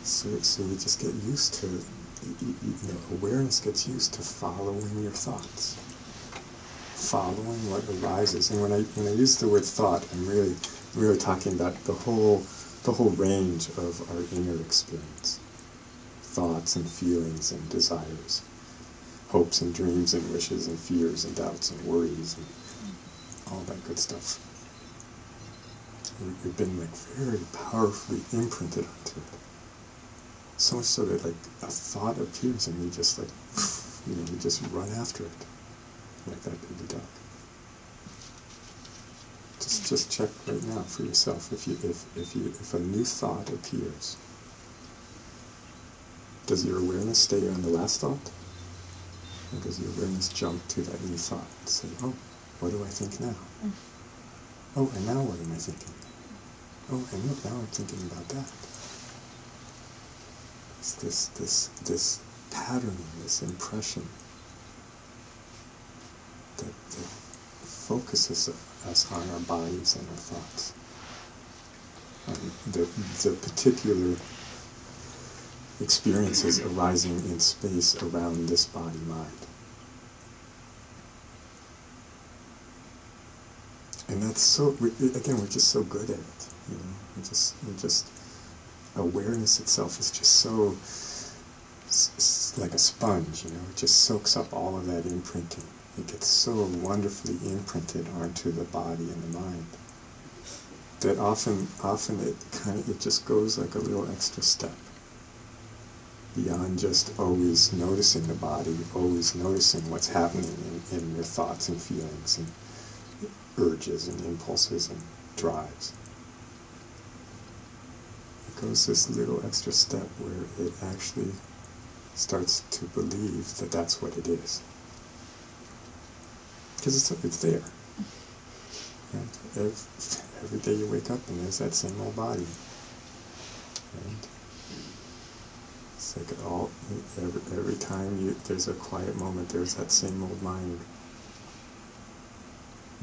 So we just get used to, awareness gets used to following your thoughts, following what arises. And when I use the word thought, I'm really talking about the whole range of our inner experience. Thoughts and feelings and desires, hopes and dreams and wishes and fears and doubts and worries and all that good stuff. We've been very powerfully imprinted onto it. So much so that a thought appears and we just we just run after it, like that baby dog. Just check right now for yourself. If a new thought appears, does your awareness stay on the last thought? Or does your awareness jump to that new thought and say, oh, what do I think now? Oh, and now what am I thinking? Oh, and look, now I'm thinking about that. It's this patterning, this impression that focuses us on our bodies and our thoughts. The particular experiences arising in space around this body-mind. And that's so, again, we're just so good at it. We're just awareness itself is just so, like a sponge, it just soaks up all of that imprinting. It gets so wonderfully imprinted onto the body and the mind that often it just goes like a little extra step beyond just always noticing the body, always noticing what's happening in your thoughts and feelings and urges and impulses and drives. It goes this little extra step where it actually starts to believe that that's what it is. Because it's there. Right? Every day you wake up and there's that same old body. Right? It's like every time there's a quiet moment, there's that same old mind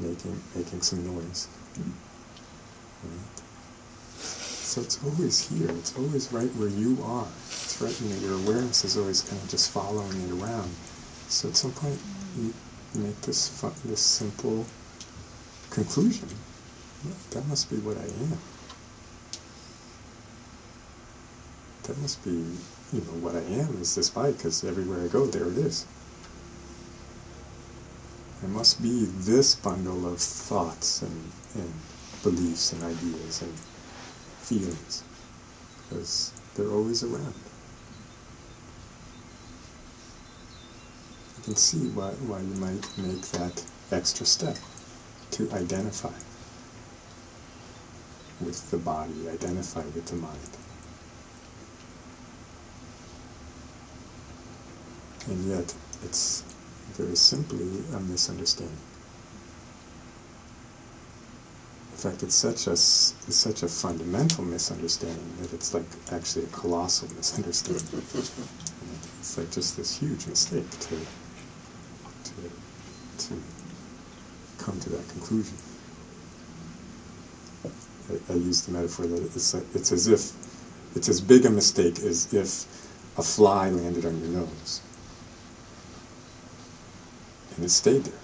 making some noise. Right? So it's always here. It's always right where you are. It's right, your awareness is always kind of just following it around. So at some point, you make this simple conclusion. That must be what I am. That must be, what I am is this body, because everywhere I go, there it is. It must be this bundle of thoughts and beliefs and ideas and feelings, because they're always around. You can see why you might make that extra step to identify with the body, identify with the mind. And yet, it's very simply a misunderstanding. In fact, it's such a fundamental misunderstanding that it's like actually a colossal misunderstanding. It's like just this huge mistake to come to that conclusion. I use the metaphor that it's as big a mistake as if a fly landed on your nose. And it stayed there.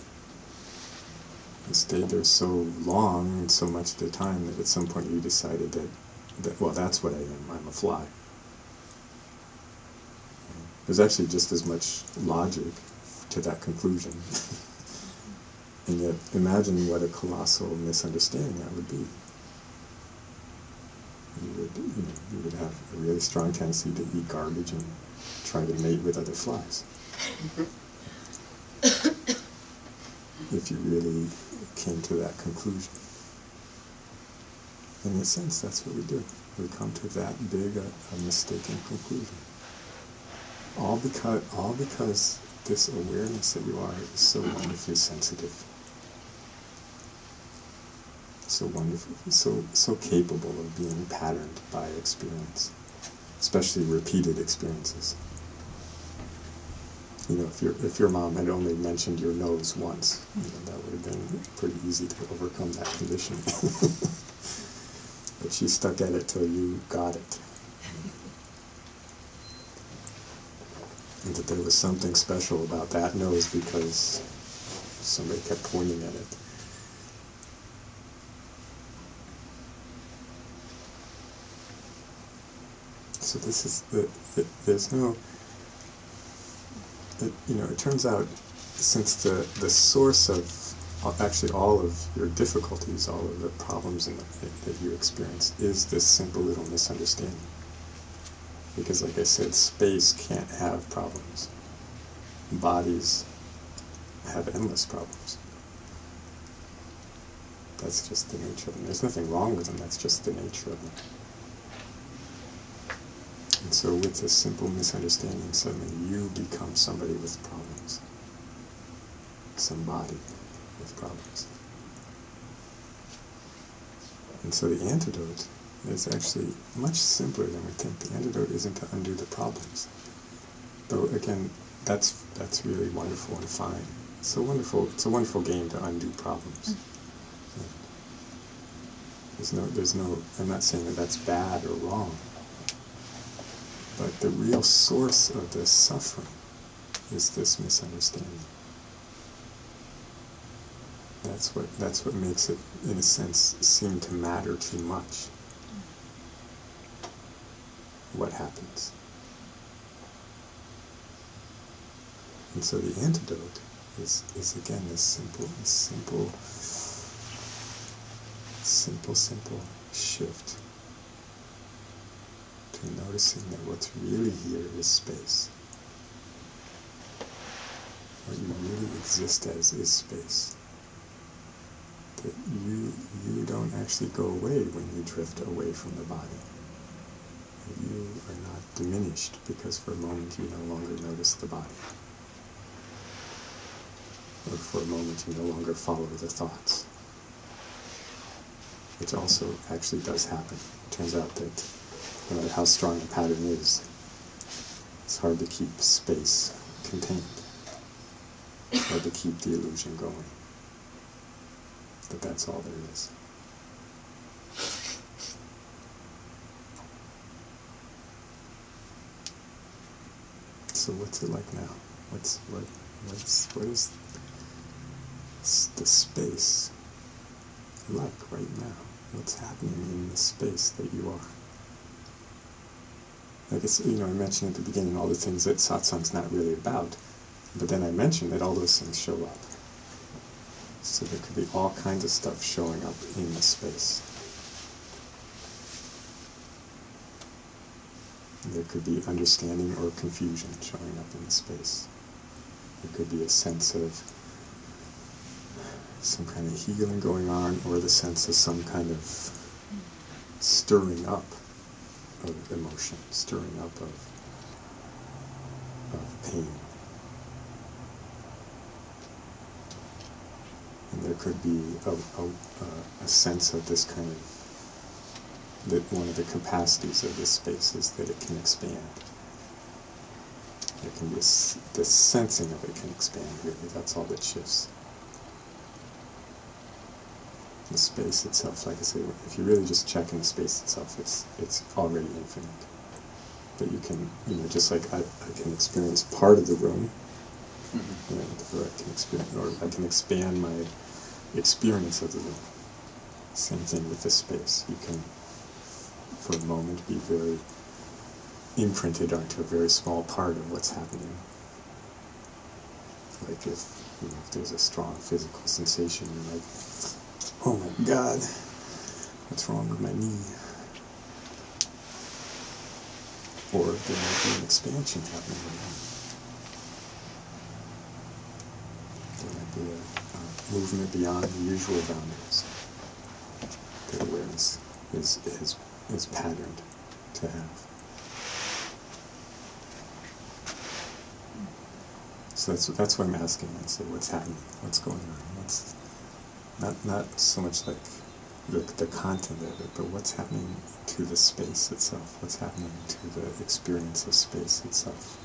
It stayed there so long and so much at a time that at some point you decided that well, that's what I am. I'm a fly. There's actually just as much logic to that conclusion. And yet, imagine what a colossal misunderstanding that would be. You would have a really strong tendency to eat garbage and try to mate with other flies. If you really came to that conclusion. In a sense, that's what we do. We come to that big a mistaken conclusion. All because this awareness that you are is so wonderfully sensitive. So wonderful, so capable of being patterned by experience, especially repeated experiences. If your mom had only mentioned your nose once, that would have been pretty easy to overcome that condition. But she stuck at it till you got it. that there was something special about that nose because somebody kept pointing at it. So this is there's no, it turns out, since the source of actually all of your difficulties, all of the problems that you experience, is this simple little misunderstanding. Because, like I said, space can't have problems. Bodies have endless problems. That's just the nature of them. There's nothing wrong with them, that's just the nature of them. And so with this simple misunderstanding, suddenly you become somebody with problems. Somebody with problems. And so the antidote is actually much simpler than we think. The antidote isn't to undo the problems. Though again, that's really wonderful and fine. It's a wonderful game to undo problems. There's no, I'm not saying that that's bad or wrong. But the real source of this suffering is this misunderstanding. That's what makes it, in a sense, seem to matter too much. What happens? And so the antidote is again this simple shift to noticing that what's really here is space. What you really exist as is space. That you don't actually go away when you drift away from the body. You are not diminished because for a moment you no longer notice the body. Or for a moment you no longer follow the thoughts. Which also actually does happen. It turns out that no matter how strong a pattern is, it's hard to keep space contained. It's hard to keep the illusion going. That that's all there is. So what's it like now? What is the space like right now? What's happening in the space that you are? I guess, I mentioned at the beginning all the things that satsang's not really about, but then I mentioned that all those things show up. So there could be all kinds of stuff showing up in the space. There could be understanding or confusion showing up in the space. There could be a sense of some kind of healing going on, or the sense of some kind of stirring up of emotion, stirring up of pain. And there could be a sense of this kind of, that one of the capacities of this space is that it can expand. There can be the sensing of it can expand, really. That's all that shifts. The space itself, like I say, if you really just check in the space itself, it's already infinite. But you can, just like I can experience part of the room, or I can expand my experience of the room. Same thing with this space. You can, for a moment, be very imprinted onto a very small part of what's happening. Like if there's a strong physical sensation, you're like, oh my God, what's wrong with my knee? Or there might be an expansion happening right now. There might be a movement beyond the usual boundaries that awareness is patterned to have. So that's what I'm asking. I say, what's happening? What's going on? What's not so much like the content of it, but what's happening to the space itself? What's happening to the experience of space itself?